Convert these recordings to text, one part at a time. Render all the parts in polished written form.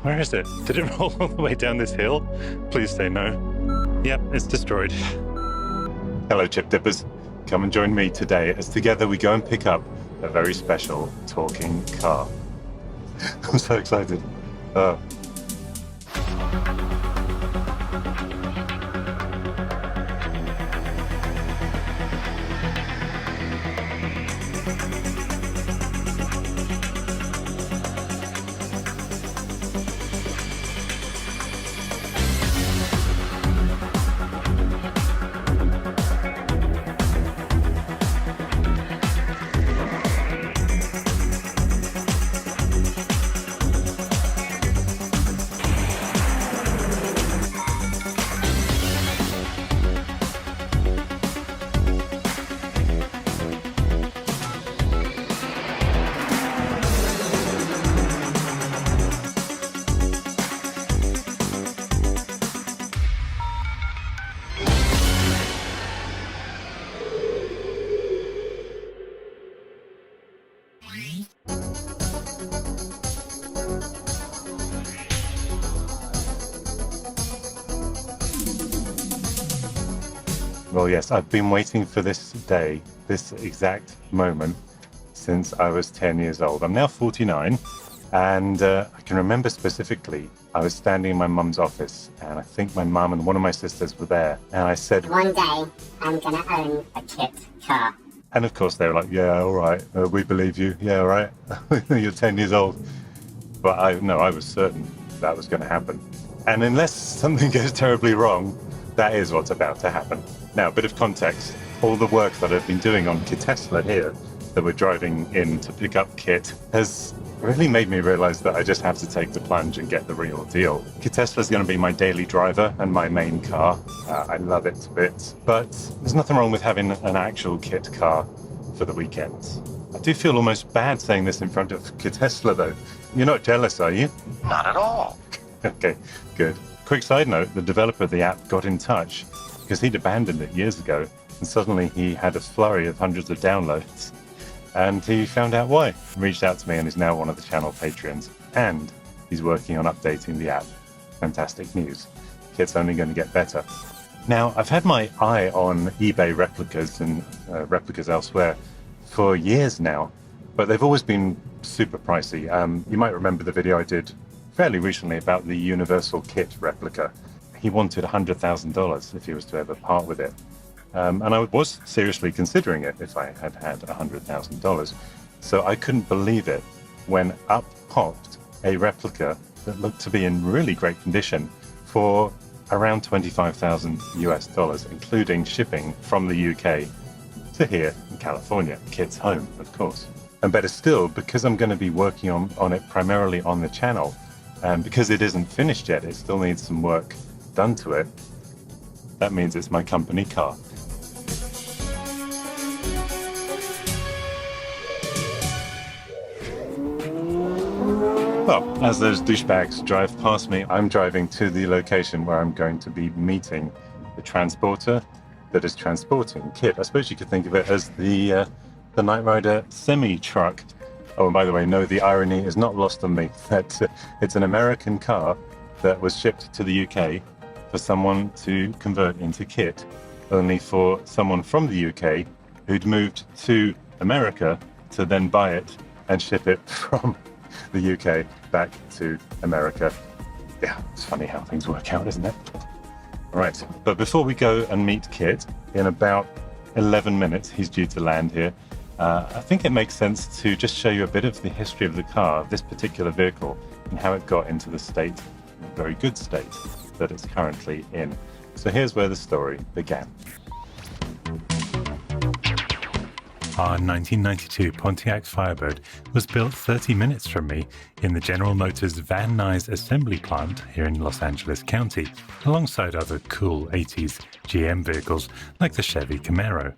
Where is it? Did it roll all the way down this hill? Please say no. Yep, it's destroyed. Hello, chip dippers. Come and join me today as together we go and pick up a very special talking car. I'm so excited. Well, yes, I've been waiting for this day, this exact moment, since I was 10 years old. I'm now 49, and I can remember specifically, I was standing in my mum's office, and I think my mum and one of my sisters were there, and I said, "One day, I'm going to own a KITT car." And of course they were like, "Yeah, all right, we believe you, yeah, all right, you're 10 years old." But I was certain that was going to happen. And unless something goes terribly wrong, that is what's about to happen. Now, a bit of context. All the work that I've been doing on KITT here, that we're driving in to pick up KITT, has really made me realize that I just have to take the plunge and get the real deal. KITT is going to be my daily driver and my main car. I love it to bits. But there's nothing wrong with having an actual KITT car for the weekends. I do feel almost bad saying this in front of KITT though. You're not jealous, are you? Not at all. Okay, good. Quick side note, the developer of the app got in touch because he'd abandoned it years ago, and suddenly he had a flurry of hundreds of downloads, and he found out why. He reached out to me and is now one of the channel patrons, and he's working on updating the app. Fantastic news. KITT's only going to get better. Now, I've had my eye on eBay replicas and replicas elsewhere for years now, but they've always been super pricey. You might remember the video I did fairly recently about the Universal KITT replica. He wanted $100,000 if he was to ever part with it. And I was seriously considering it if I had had $100,000. So I couldn't believe it when up popped a replica that looked to be in really great condition for around $25,000 US, including shipping from the UK to here in California, KITT's home, of course. And better still, because I'm going to be working on it primarily on the channel, and because it isn't finished yet, it still needs some work done to it. That means it's my company car. Well, as those douchebags drive past me, I'm driving to the location where I'm going to be meeting the transporter that is transporting KITT. I suppose you could think of it as the Knight Rider semi-truck. Oh, and by the way, no, the irony is not lost on me that it's an American car that was shipped to the UK for someone to convert into KITT, only for someone from the UK who'd moved to America to then buy it and ship it from the UK back to America. Yeah, it's funny how things work out, isn't it? Right, but before we go and meet KITT, in about 11 minutes, he's due to land here. I think it makes sense to just show you a bit of the history of the car, this particular vehicle, and how it got into the state, a very good state, that it's currently in. So here's where the story began. Our 1992 Pontiac Firebird was built 30 minutes from me in the General Motors Van Nuys assembly plant here in Los Angeles County, alongside other cool 80s GM vehicles like the Chevy Camaro.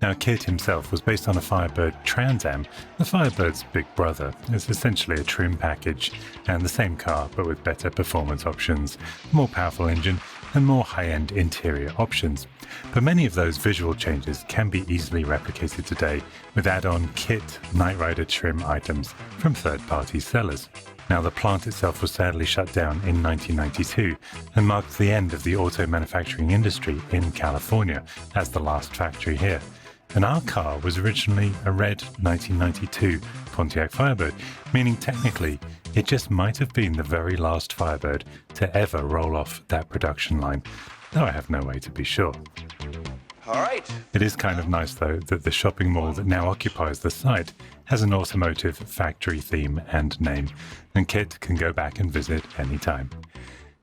Now, KITT himself was based on a Firebird Trans Am, the Firebird's big brother. It's essentially a trim package and the same car but with better performance options, more powerful engine and more high-end interior options. But many of those visual changes can be easily replicated today with add-on KITT Knight Rider trim items from third-party sellers. Now, the plant itself was sadly shut down in 1992 and marked the end of the auto manufacturing industry in California as the last factory here. And our car was originally a red 1992 Pontiac Firebird, meaning technically it just might have been the very last Firebird to ever roll off that production line, though I have no way to be sure. All right. It is kind of nice, though, that the shopping mall that now occupies the site has an automotive factory theme and name, and KITT can go back and visit anytime.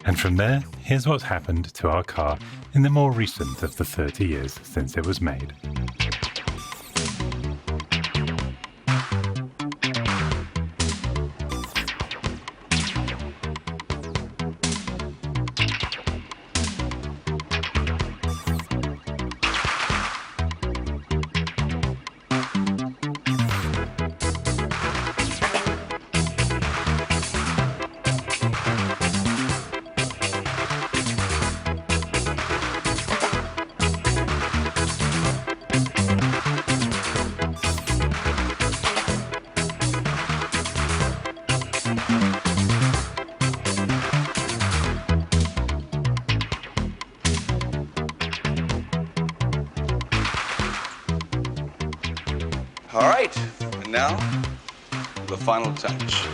And from there, here's what's happened to our car in the more recent of the 30 years since it was made. All right, and now, the final touch.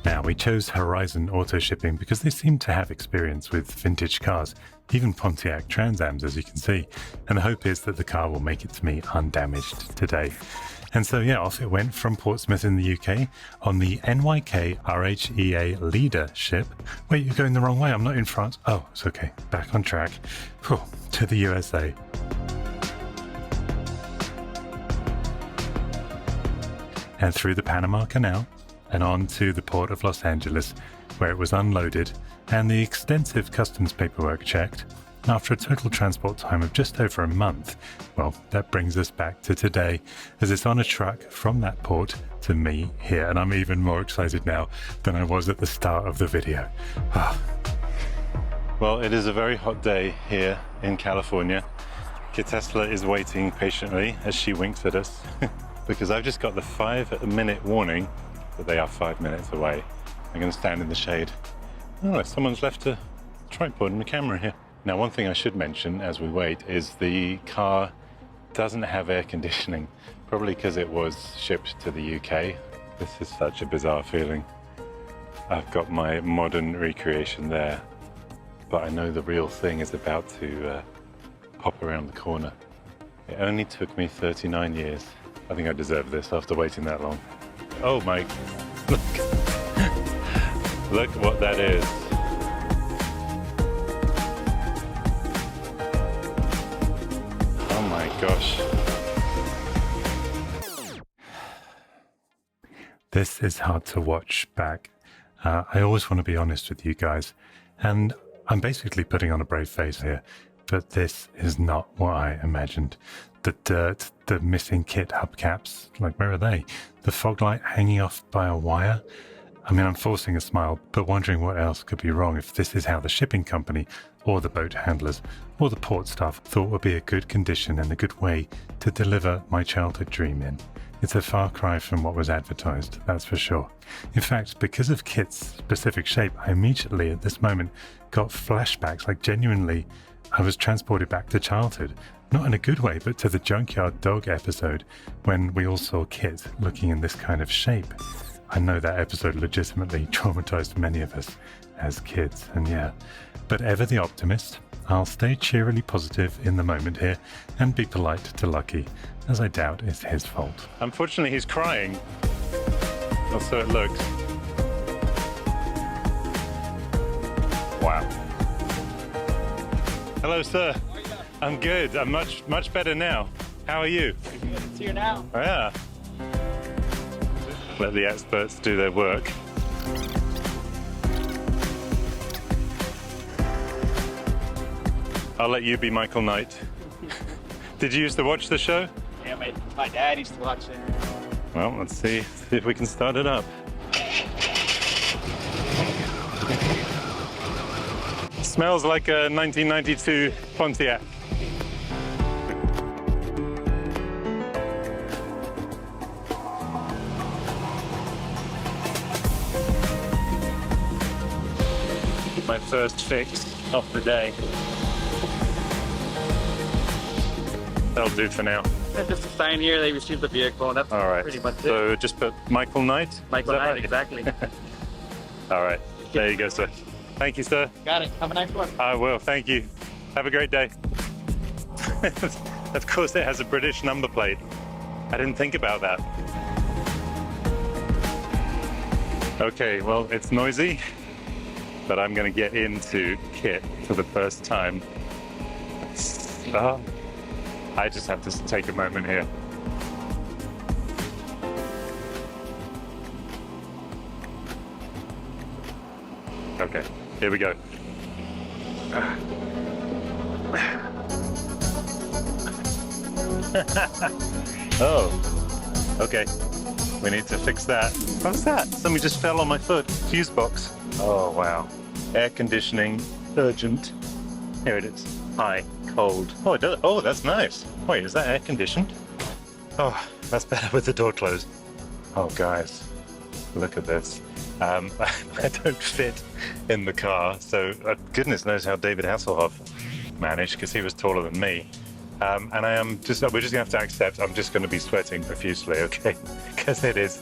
Now, we chose Horizon Auto Shipping because they seem to have experience with vintage cars, even Pontiac Trans Ams, as you can see, and the hope is that the car will make it to me undamaged today. And so, yeah, off it went from Portsmouth in the UK on the NYK RHEA Leader ship. Wait, you're going the wrong way. I'm not in France. Oh, it's okay. Back on track. Whew, to the USA. And through the Panama Canal, and on to the port of Los Angeles, where it was unloaded and the extensive customs paperwork checked. After a total transport time of just over a month, well, that brings us back to today, as it's on a truck from that port to me here, and I'm even more excited now than I was at the start of the video. Well, it is a very hot day here in California. KITT is waiting patiently as she winks at us, because I've just got the 5-minute warning that they are 5 minutes away. I'm going to stand in the shade. Oh, someone's left a tripod and a camera here. Now, one thing I should mention as we wait is the car doesn't have air conditioning, probably because it was shipped to the UK. This is such a bizarre feeling. I've got my modern recreation there, but I know the real thing is about to pop around the corner. It only took me 39 years. I think I deserve this after waiting that long. Oh my, look, look what that is. Oh my gosh. This is hard to watch back. I always want to be honest with you guys, and I'm basically putting on a brave face here, but this is not what I imagined. The dirt, the missing KITT hubcaps, like where are they? The fog light hanging off by a wire? I mean, I'm forcing a smile, but wondering what else could be wrong if this is how the shipping company, or the boat handlers, or the port staff thought would be a good condition and a good way to deliver my childhood dream in. It's a far cry from what was advertised, that's for sure. In fact, because of KITT's specific shape, I immediately at this moment got flashbacks, like genuinely I was transported back to childhood. Not in a good way, but to the Junkyard Dog episode when we all saw KITT looking in this kind of shape. I know that episode legitimately traumatized many of us as kids, and yeah. But ever the optimist, I'll stay cheerily positive in the moment here and be polite to Lucky, as I doubt it's his fault. Unfortunately, he's crying. Or so it looks. Wow. Hello, sir. I'm good. I'm much better now. How are you? It's here now. Yeah. Let the experts do their work. I'll let you be Michael Knight. Did you used to watch the show? Yeah, my dad used to watch it. Well, let's see if we can start it up. Smells like a 1992 Pontiac. My first fix of the day. That'll do for now. Just a sign here, they received the vehicle, and that's All right. pretty much it. So just put Michael Knight. Michael Is that Knight, right? exactly. All right. There you go, sir. Thank you, sir. Got it. Have a nice one. I will. Thank you. Have a great day. Of course, it has a British number plate. I didn't think about that. Okay, well, it's noisy, but I'm going to get into KITT for the first time. I just have to take a moment here. Okay, here we go. Oh, okay. We need to fix that. What's that? Somebody just fell on my foot. Fuse box. Oh, wow. Air conditioning, urgent. Here it is. High, cold. Oh, it does. Oh, that's nice. Wait, is that air conditioned? Oh, that's better with the door closed. Oh, guys, look at this. I don't fit in the car, so goodness knows how David Hasselhoff managed, because he was taller than me. And we're just gonna have to accept I'm just gonna be sweating profusely, okay? Because it is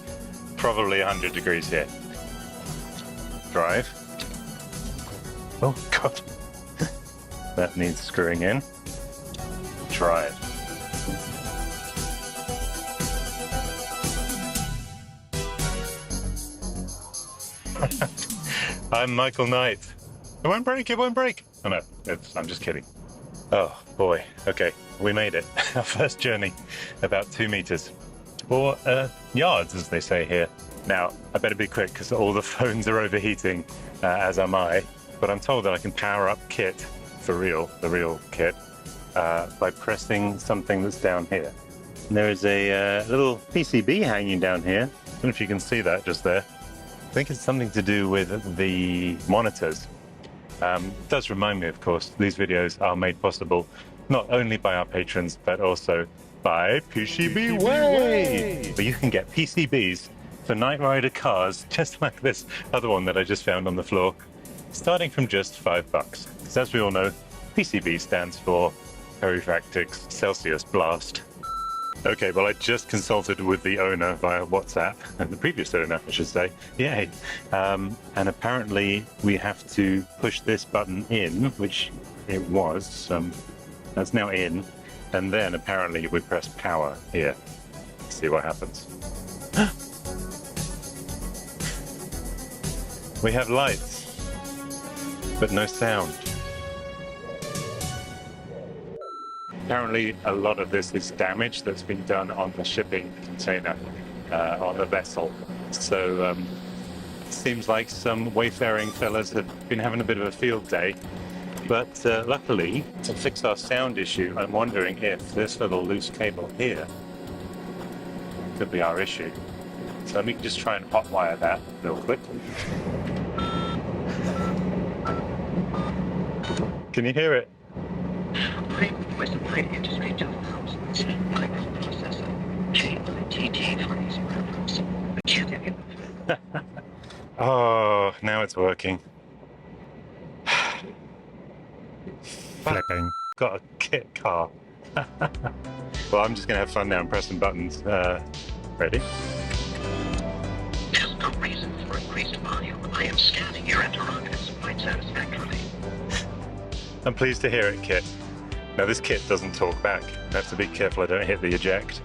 probably 100 degrees here. Drive. Oh, God. That needs screwing in. Drive. I'm Michael Knight. It won't break, it won't break. Oh no, I'm just kidding. Oh boy, okay, we made it. Our first journey, about 2 meters. Or yards, as they say here. Now, I better be quick because all the phones are overheating, as am I. But I'm told that I can power up KITT, for real, the real KITT, by pressing something that's down here. And there is a little PCB hanging down here. I don't know if you can see that just there. I think it's something to do with the monitors. It does remind me, of course, these videos are made possible not only by our patrons, but also by PCB Way! But you can get PCBs for Knight Rider cars, just like this other one that I just found on the floor, starting from just $5. Because as we all know, PCB stands for Peryfractics Celsius Blast. Okay, well, I just consulted with the owner via WhatsApp, and the previous owner, I should say. Yay! And apparently we have to push this button in, which it was. That's now in, and then apparently we press power here. Let's see what happens. We have lights, but no sound. Apparently, a lot of this is damage that's been done on the shipping container, on the vessel. So, seems like some wayfaring fellas have been having a bit of a field day. But luckily, to fix our sound issue, I'm wondering if this little loose cable here could be our issue. So let me just try and hotwire that real quick. Can you hear it? Was a pre-industry 2000 microprocessor, k.i.t.t for easy reference. But you can get Oh, now it's working. Flipping. Got a KITT car. Well, I'm just going to have fun now and pressing buttons. Ready? There's no reason for increased volume. I am scanning your interrogatives quite satisfactorily. I'm pleased to hear it, KITT. Now, this KITT doesn't talk back. I have to be careful I don't hit the eject.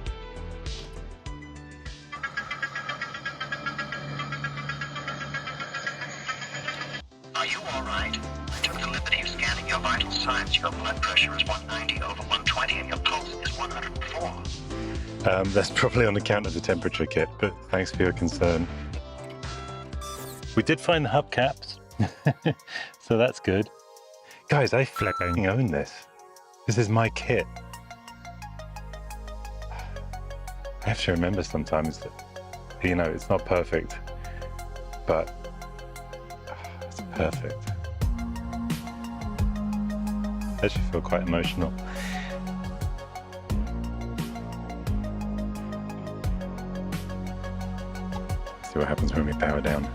Are you all right? I took the liberty of scanning your vital signs means your blood pressure is 190 over 120 and your pulse is 104. That's probably on account of the temperature, Kit, but thanks for your concern. We did find the hubcaps, so that's good. Guys, I flipping own this. This is my kit. I have to remember sometimes that, you know, it's not perfect, but it's perfect. I actually feel quite emotional. See what happens when we power down.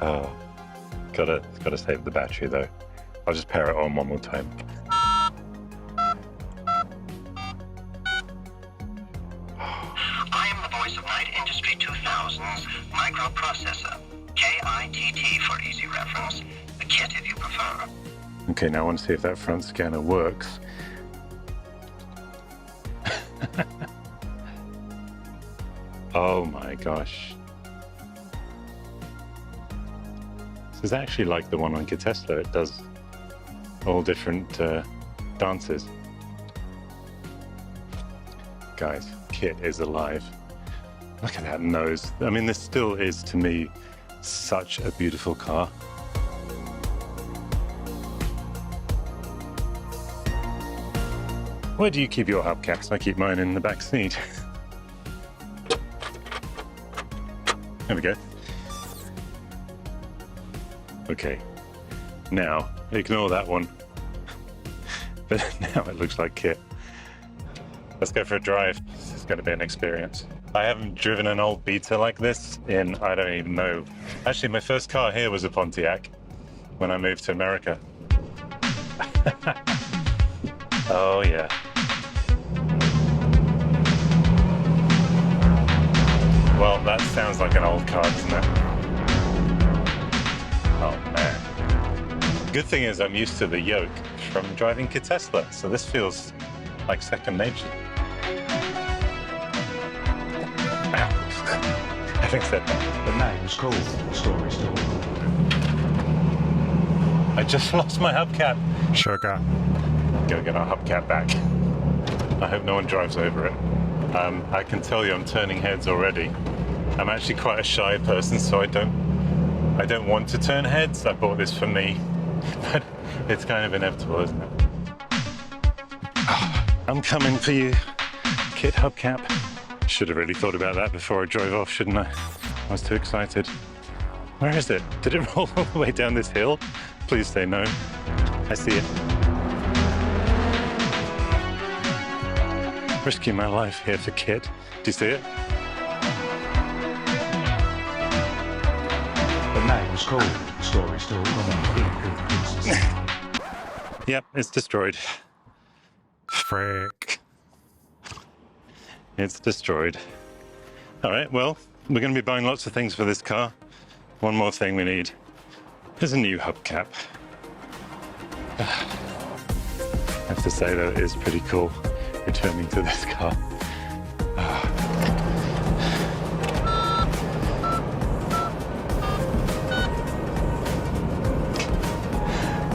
Oh, gotta save the battery though. I'll just pair it on one more time. I am the voice of Night Industry 2000's microprocessor, k.i.t.t for easy reference, the KITT if you prefer. Okay, now I want to see if that front scanner works. Oh my gosh. This is actually like the one on k.i.t.t. It does all different dances. Guys, KITT is alive. Look at that nose. I mean, this still is, to me, such a beautiful car. Where do you keep your hubcaps? I keep mine in the back seat. There we go. Okay, now ignore that one. But now it looks like KITT. Let's go for a drive. This is going to be an experience. I haven't driven an old Beta like this in, I don't even know. Actually, my first car here was a Pontiac when I moved to America. Oh yeah. Well, that sounds like an old car, doesn't it? Oh man. Good thing is I'm used to the yoke from driving k.i.t.t, so this feels like second nature. Having said that, The name's called Story Store. I just lost my hubcap. Sugar. Gotta get our hubcap back. I hope no one drives over it. I can tell you I'm turning heads already. I'm actually quite a shy person, so I don't want to turn heads. I bought this for me, but it's kind of inevitable, isn't it? Oh, I'm coming for you, KITT hubcap. Should have really thought about that before I drove off, shouldn't I? I was too excited. Where is it? Did it roll all the way down this hill? Please say no. I see it. Risking my life here for KITT. Do you see it? The name's called Story Store. Yep, it's destroyed. Frick. It's destroyed. All right, well, we're going to be buying lots of things for this car. One more thing we need is a new hubcap. I have to say that it is pretty cool returning to this car.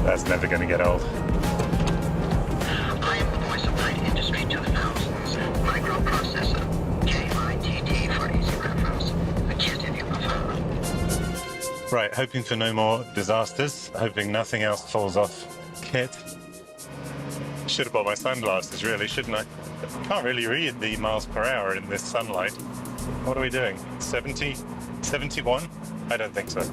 That's never going to get old. I am the voice of Night Industry 2000's microprocessor, k.i.t.t for easy reference, the KITT if you prefer. Right, hoping for no more disasters, hoping nothing else falls off KITT. Should have bought my sunglasses, really, shouldn't I? Can't really read the miles per hour in this sunlight. What are we doing? 70? 71? I don't think so.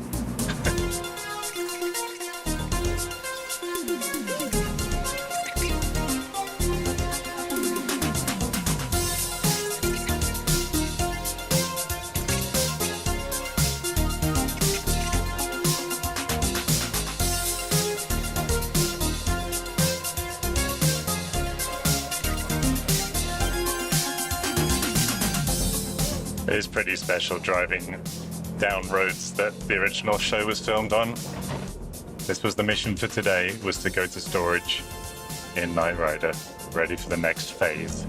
It is pretty special driving down roads that the original show was filmed on. This was the mission for today, was to go to storage in Knight Rider, ready for the next phase.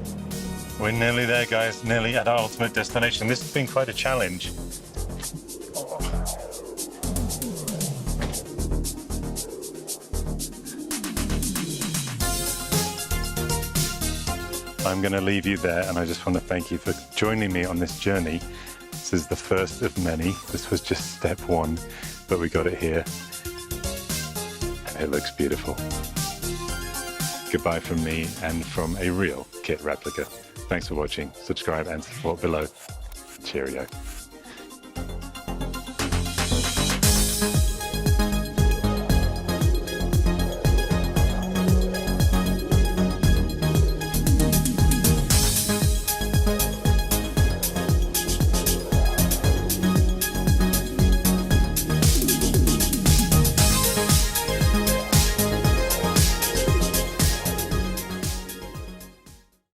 We're nearly there, guys, nearly at our ultimate destination. This has been quite a challenge. I'm going to leave you there, and I just want to thank you for joining me on this journey. This is the first of many. This was just step one, but we got it here. And it looks beautiful. Goodbye from me and from a real KITT replica. Thanks for watching. Subscribe and support below. Cheerio.